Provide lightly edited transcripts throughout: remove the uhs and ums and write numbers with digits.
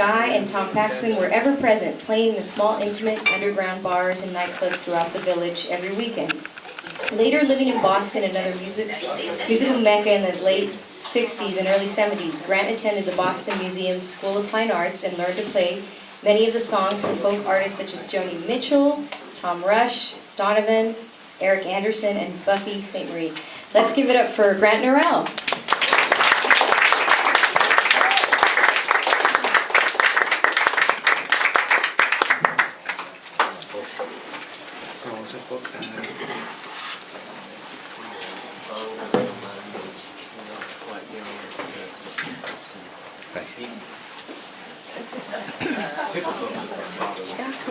Guy and Tom Paxson were ever present, playing in small, intimate, underground bars and nightclubs throughout the village every weekend. Later living in Boston, another musical mecca in the late 60s and early 70s, Grant attended the Boston Museum School of Fine Arts and learned to play many of the songs from folk artists such as Joni Mitchell, Tom Rush, Donovan, Eric Anderson, and Buffy St. Marie. Let's give it up for Grant Narelle.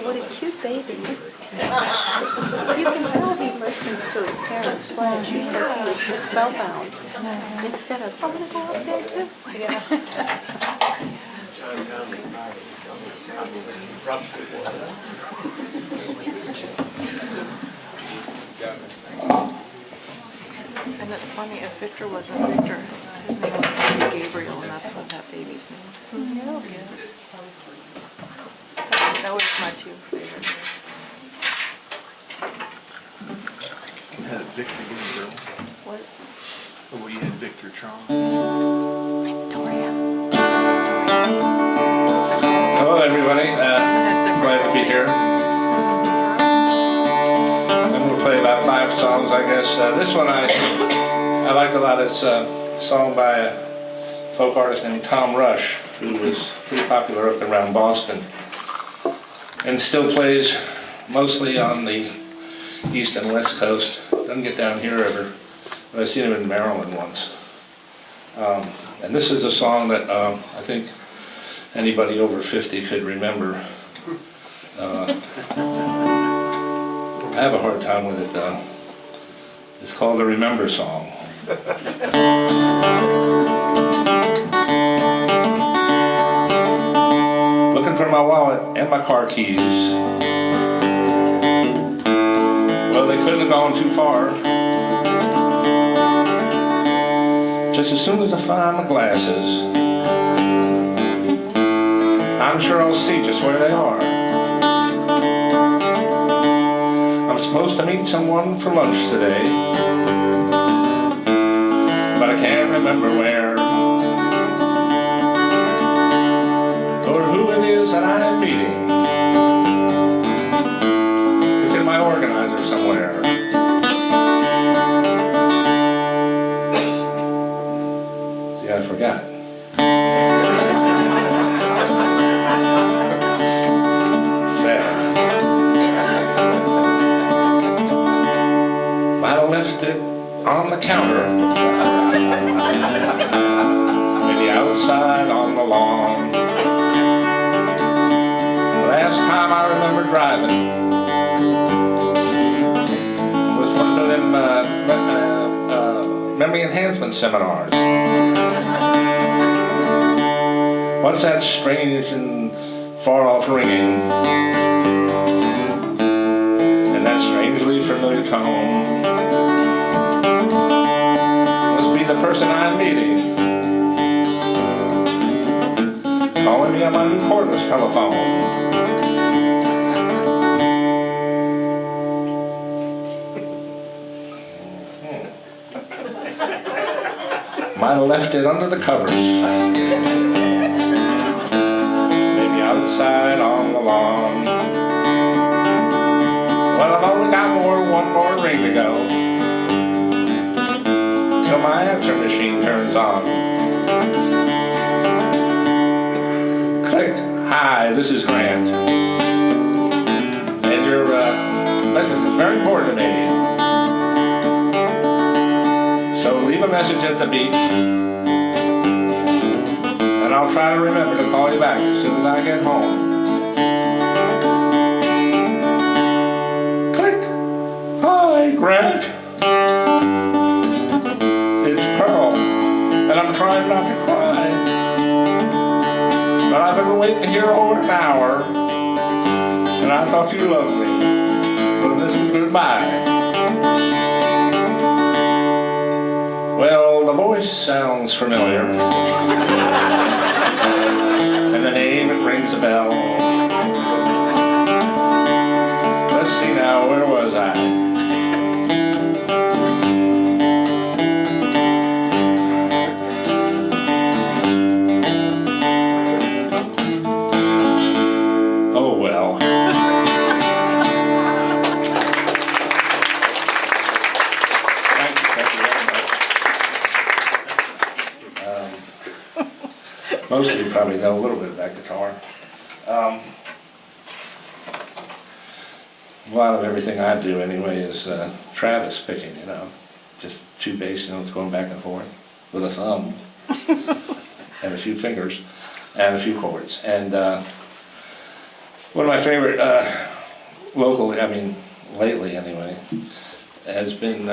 What a cute baby. You can tell he listens to his parents play because he was just spellbound. Instead of, I'm going to go up there too. Yeah. And it's funny, if Victor wasn't Victor, his name was Gabriel, and that's what that baby's name was. Yeah. That was my two favorites. You had Victor Gabriel. What? Oh, you had Victor Charles. Victoria. Hello everybody, glad to be here. I'm going to play about 5 songs, I guess. This one I liked a lot. It's a song by a folk artist named Tom Rush, who was pretty popular up and around Boston, and still plays mostly on the east and west coast. Doesn't get down here ever, but I've seen him in Maryland once. And this is a song that I think anybody over 50 could remember. I have a hard time with it though. It's called the Remember Song. Looking for my wallet and my car keys. Well, they couldn't have gone too far. Just as soon as I find my glasses, I'm sure I'll see just where they are. I'm supposed to meet someone for lunch today, but I can't remember where or who it is that I am meeting. It's in my organizer somewhere. See, I forgot. Sad. Might have left it on the counter. Maybe outside on the lawn. Last time I remember driving was one of them memory enhancement seminars. What's that strange and far-off ringing? And that strangely familiar tone must be the person I'm meeting, calling me on my new cordless telephone. Might have left it under the covers. Maybe outside on the lawn. Well, I've only got one more ring to go till my answer machine turns on. Click. Hi, this is Grant. And your message is very important to me. So leave a message at the beep, and I'll try to remember to call you back as soon as I get home. Click. Hi, Grant. It's Pearl, and I'm trying not to cry. But I've been waiting here over an hour, and I thought you loved me. But this is goodbye. Well, the voice sounds familiar, and the name it a bell. Let's see now, where was I? Oh well. Thank you very much. Most of you probably know a little bit about guitar. A lot of everything I do anyway is Travis picking, you know. Just two bass notes going back and forth with a thumb and a few fingers and a few chords. And one of my favorite locally, I mean lately anyway, has been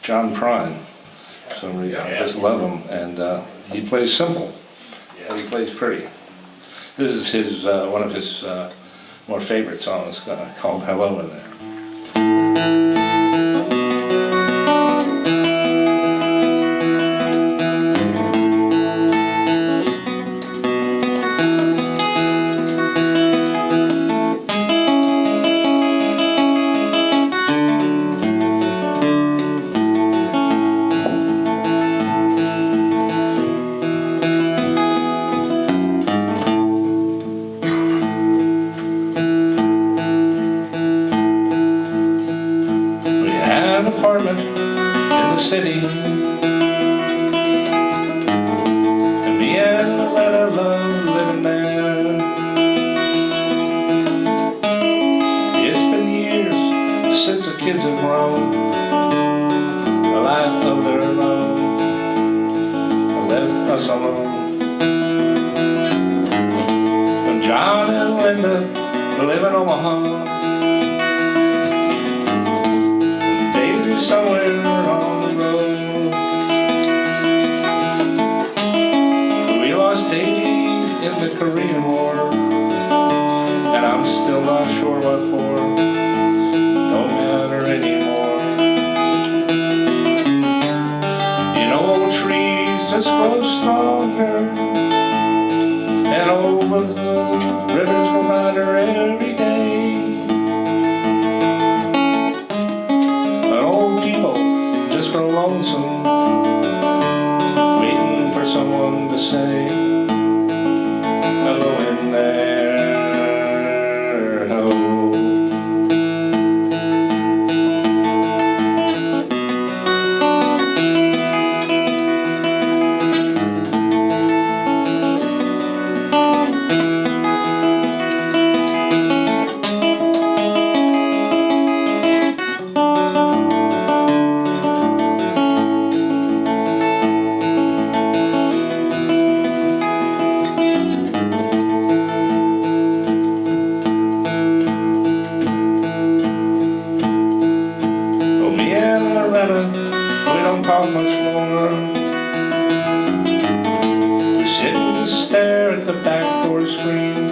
John Prine. For some reason, I just love him, and he plays simple, but he plays pretty. This is his one of his more favorite songs called "Hello in There." An apartment in the city, and me and Loretta love living there. It's been years since the kids have grown a life of their own and left us alone. And John and Linda live in Omaha, somewhere on the road. We lost Davey in the Korean War, and I'm still not sure what for. Don't matter anymore. You know, old trees just grow stronger, and old rivers grow wider every day. Grow lonesome, waiting for someone to say hello in there, hello. We don't talk much more. We sit and stare at the back door screen,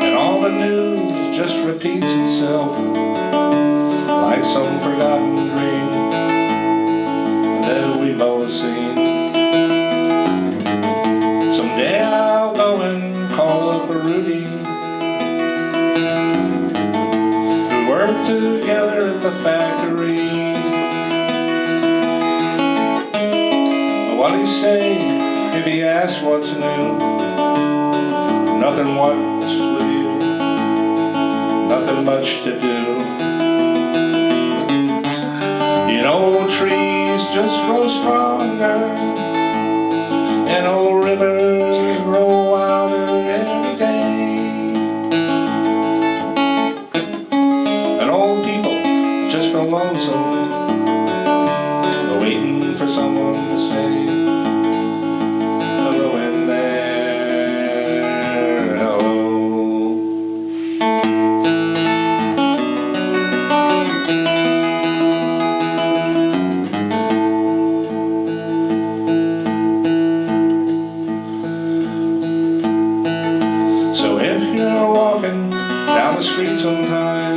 and all the news just repeats itself like some forgotten dream that we both seen. Someday I'll go and call up a Rudy. Work together at the factory. What'd he say if he asked what's new? Nothing, what's with you? Nothing much to do. You know, old trees just grow stronger, and old rivers grow wilder every day. Just grow lonesome, waiting for someone to say hello in there, hello. So if you're walking down the street sometime,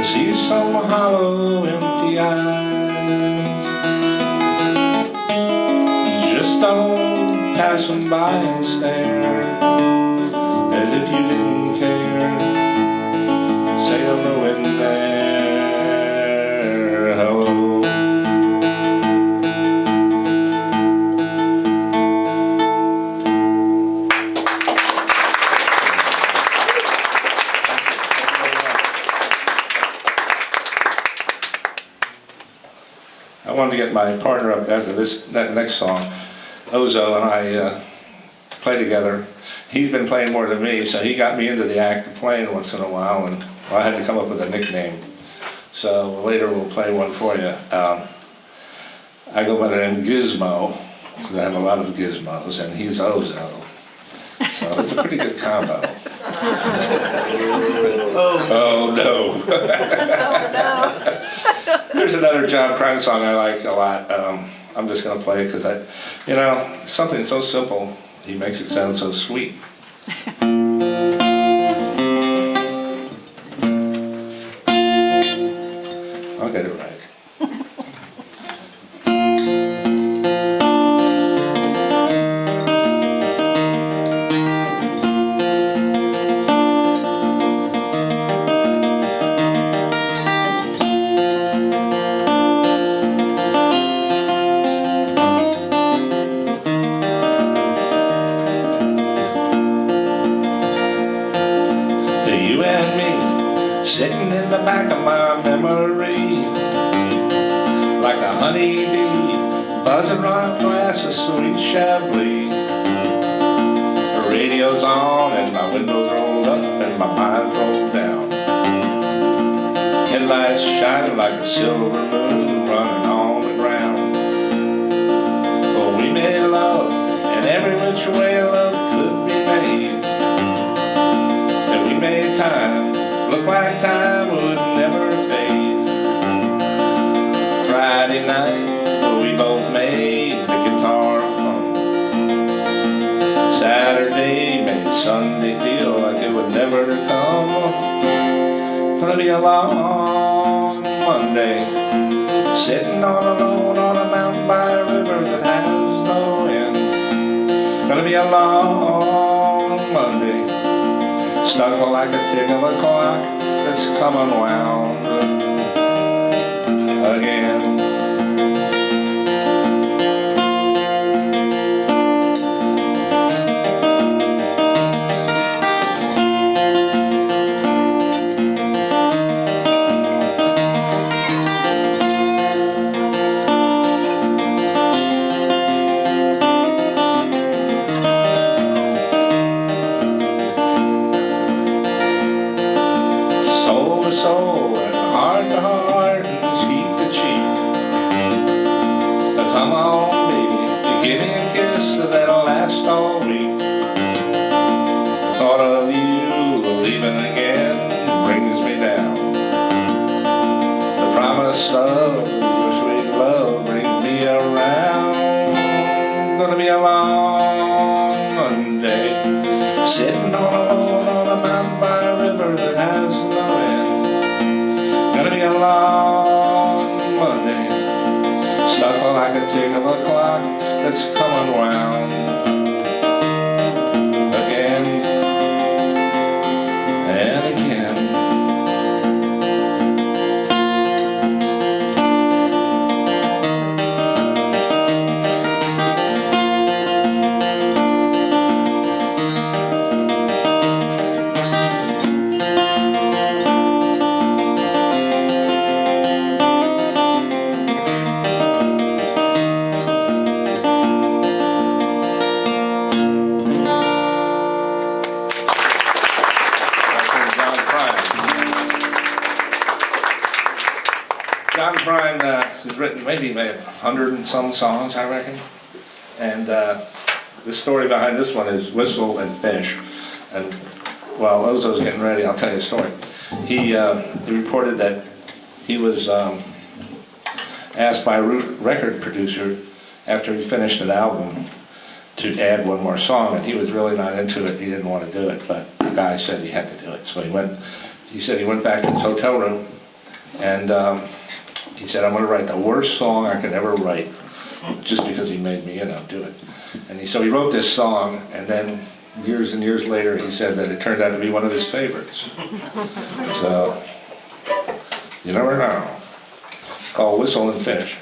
see some hollow, empty eyes, just don't pass them by and stare as if you didn't care. Say hello in there, hello. I wanted to get my partner up after this next song. Ozo and I play together. He's been playing more than me, so he got me into the act of playing once in a while, and I had to come up with a nickname. So later we'll play one for you. I go by the name Gizmo, because I have a lot of gizmos, and he's Ozo. So it's a pretty good combo. Oh no. Oh no. There's another John Prine song I like a lot. I'm just going to play it because something so simple, he makes it sound so sweet. I'll get it right. You and me, sitting in the back of my memory, like a honeybee, buzzing on a glass of sweet Chablis. The radio's on and my windows rolled up and my mind's rolled down. Headlights shining like a silver moon running on the ground. Oh, we made love, and every which way love could be made. We made time look like time would never fade. Friday night, we both made the guitar hum. Saturday made Sunday feel like it would never come. Gonna be a long Monday, sitting all alone on a mountain by a river that has no end. Gonna be a long Monday, stuck like a tick of a clock that's come unwound again. Soul to soul and heart to heart and cheek to cheek. Now come on, baby, give me a kiss that'll last all week. The thought of you leaving again brings me down. The promise of your sweet love brings me around. Gonna be a long Monday, sitting all alone on a mountain by a river that has no end. Gonna be a long Monday, stuck like a tick of a clock that's come unwound again and again. John Prine has written maybe 100 and some songs, I reckon. And the story behind this one is Whistle and Fish. And while Ozo's getting ready, I'll tell you a story. He reported that he was asked by a record producer after he finished an album to add one more song, and he was really not into it. He didn't want to do it, but the guy said he had to do it. So he said he went back to his hotel room, and he said, I'm going to write the worst song I could ever write, just because he made me, do it. And so he wrote this song, and then years and years later he said that it turned out to be one of his favorites. So, you never know. It's called Whistle and Finish.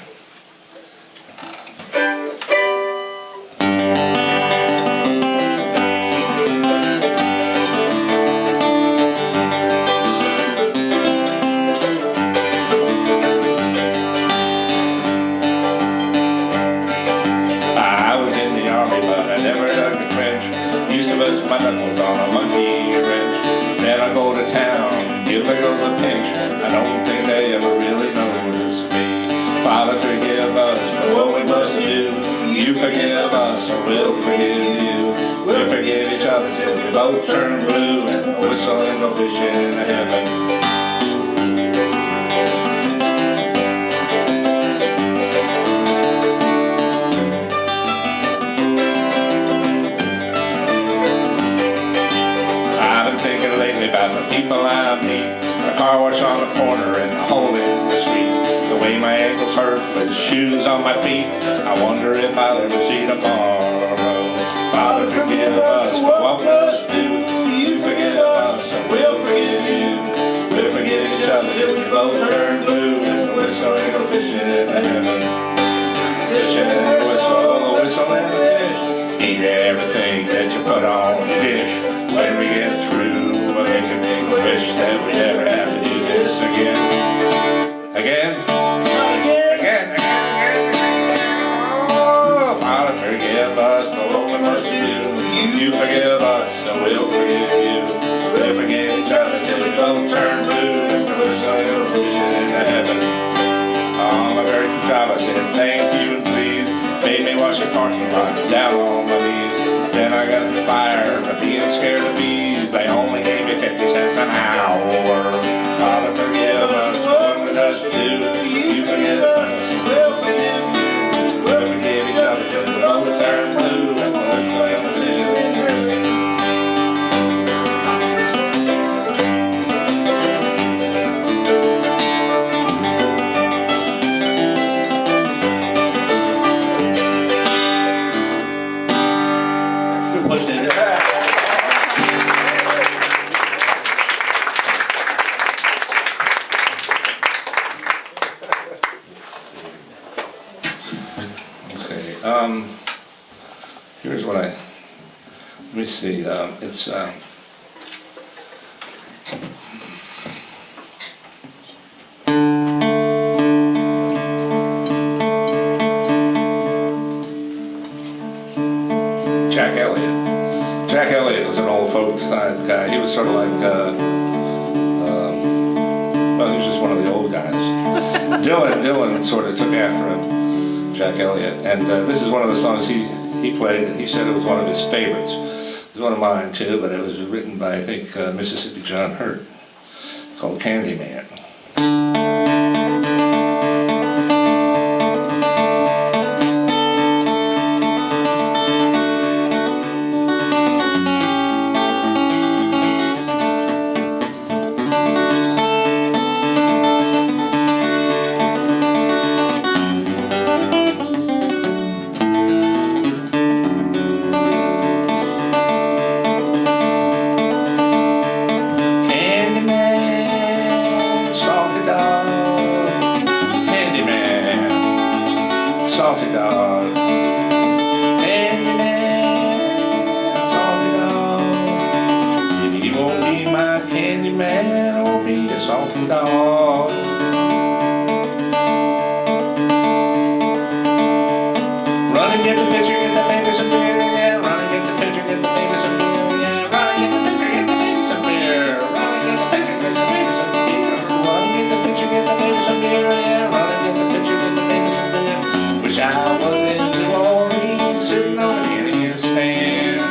My knuckles on a monkey wrench. Then I go to town, give the girls a pinch. I don't think they ever really notice me. Father, forgive us for what we must do. You forgive us, or we'll forgive you. We'll forgive each other till we both turn blue and whistle and go fishing in heaven. About the people I meet, the car wash on the corner and the hole in the street, the way my ankles hurt with shoes on my feet. I wonder if I'll ever see tomorrow. Father, forgive us for what we must do. You forgive us and we'll forgive you. We'll forgive each other till we both turn blue and whistle and go fishing in the heaven. Fishing and whistle and fish. Eat everything that you put on the dish. When we get through, we'll make a big wish that we never have to do this again. Again? Again. Oh, Father, forgive us for what we must do. You forgive us, and we'll forgive you. We'll forgive each other till we both turn blue. And we're so fishing in heaven. On my very job, I said thank you and please. Made me wash the parking lot down on my knees. Then I got fired for being scared of bees. They only gave me 50 cents an hour. Father, forgive us for what we must do. You forgive us, we'll forgive you. We'll forgive each other till we both turn blue and we'll forgive you. Here's what let me see, it's, Jack Elliott. Jack Elliott was an old folk style guy. He was sort of like, well, he was just one of the old guys. Dylan sort of took after him, Jack Elliott, and this is one of the songs he played. He said it was one of his favorites. It was one of mine too, but it was written by, I think, Mississippi John Hurt, called Candyman. Salty dog, Candyman, salty dog. If you won't be my Candyman, I won't be a salty dog. Run and get the picture, get the baby some beer, yeah. Run and get the picture, get the baby some beer, yeah. Run and get the picture, get the baby some beer. Run and get the picture, get the baby some beer. Run and get the picture, get the baby some beer, yeah. Run and get the picture, get the baby some beer. Wish I was in New Orleans, sitting on a Canadian stand.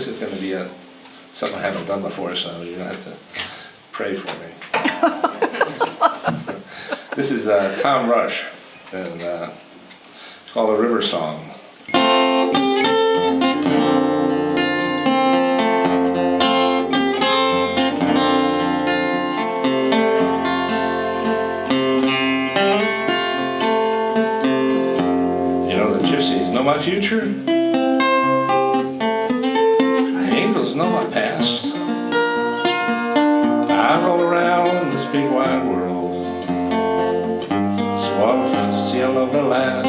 this is going to be something I haven't done before, so you're going to have to pray for me. This is Tom Rush, and it's called A River Song. You know, the gypsies know my future. The angels know my past. I roll around in this big wide world, so I'll see how long it'll last.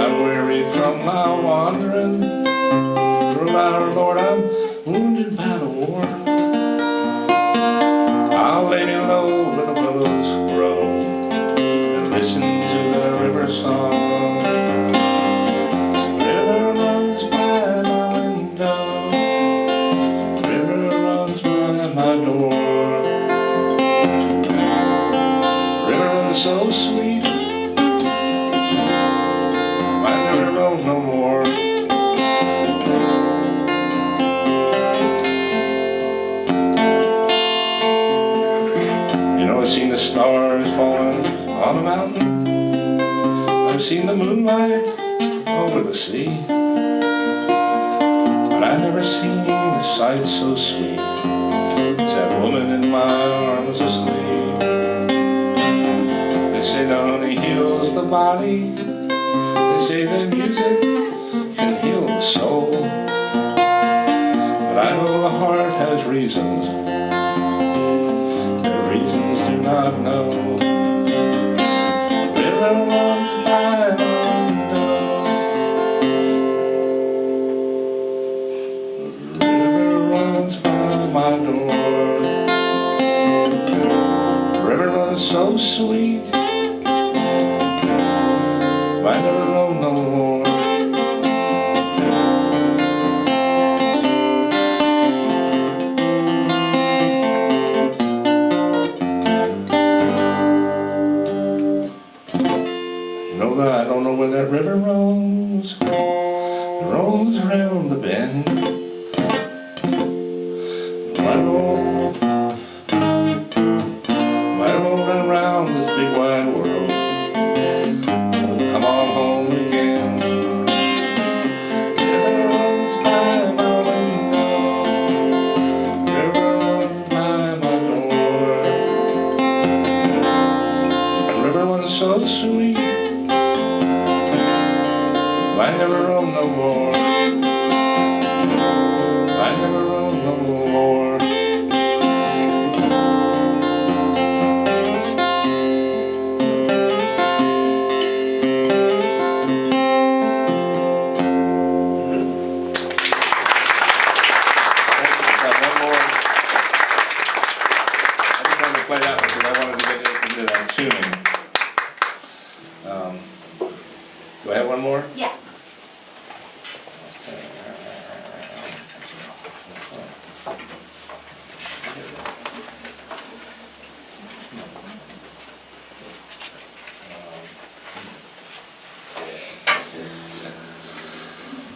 I'm weary from my wandering through our Lord, I'm wounded by the war. I'll lay me low where the willows grow and listen to the river song. River runs by my window, river runs by my door. River runs so sweet, I never roam no more. You know, I've seen the stars falling on a mountain, I've seen the moonlight over the sea, but I've never seen a sight so sweet as that woman in my arms asleep. They say the honey heals the body, they say that music can heal the soul, but I know the heart has reasons that reasons do not know. River runs by my window, river runs by my door. River runs so sweet, I never roam no more. You know that I don't know where that river roams. It roams around the bend. I roam around this big wide world. Come on home again. River runs by my window, river runs by my door. And river runs so sweet, I never roam no more. I never roam no more. Play that one because I wanted to get into that tuning. Do I have one more? Yeah.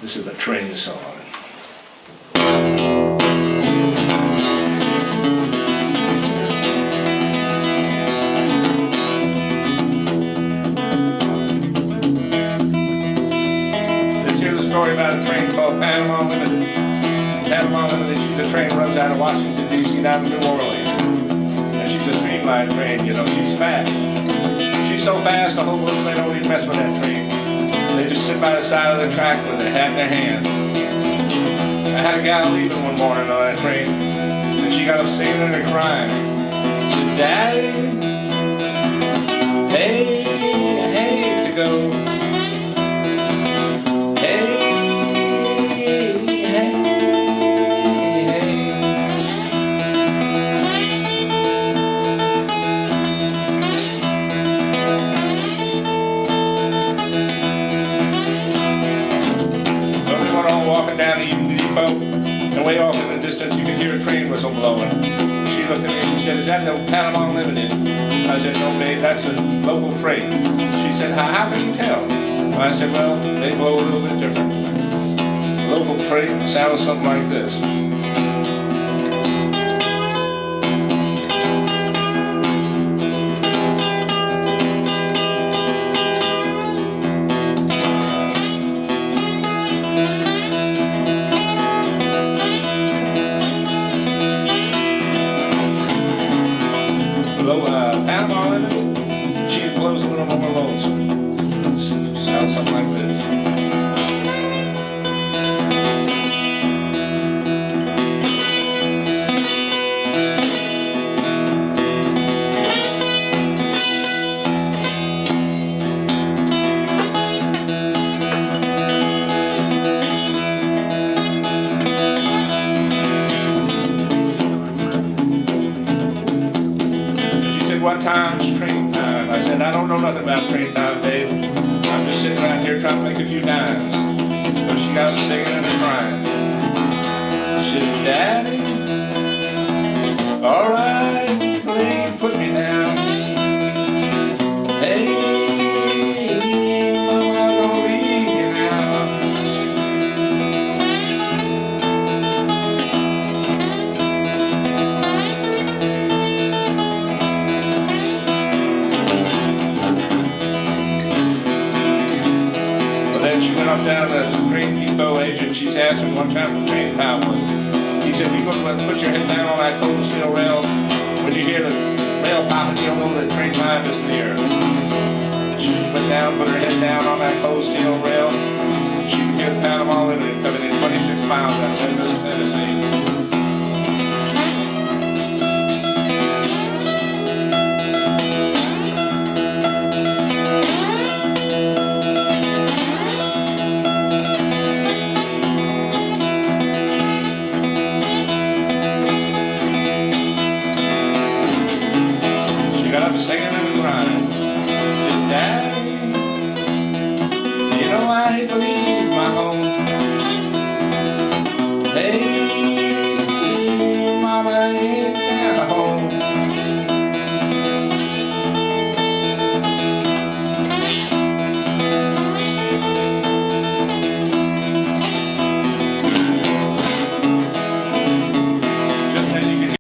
This is the train song. Story about a train called Panama Limited. Panama Limited, the train runs out of Washington, D.C. down to New Orleans. And she's a streamlined train, you know, she's fast. She's so fast, the whole world, they don't even mess with that train. They just sit by the side of the track with their hat in their hand. I had a gal leaving one morning on that train, and she got up singing and crying. She said, Daddy, hey, I hate to go. Walking down the Union Depot, and way off in the distance you could hear a train whistle blowing. She looked at me and she said, "Is that the Panama Limited?" I said, "No, babe, that's a local freight." She said, how can you tell?" I said, "Well, they blow a little bit different." local freight sounded something like this. Panama in it, she blows a little more lonesome. Sounds something like this. What time's train time? I said, I don't know nothing about train time, Dave. I'm just sitting around here trying to make a few dimes. So she got singing and crying. She said, Daddy, all right, please put me down. Hey, Mama, I don't leave you now. She went up down to the train depot agent. She's asking what time the train time was. He said, you put your head down on that cold steel rail. When you hear the rail popping, you'll know that train time is near. She went down, put her head down on that cold steel rail.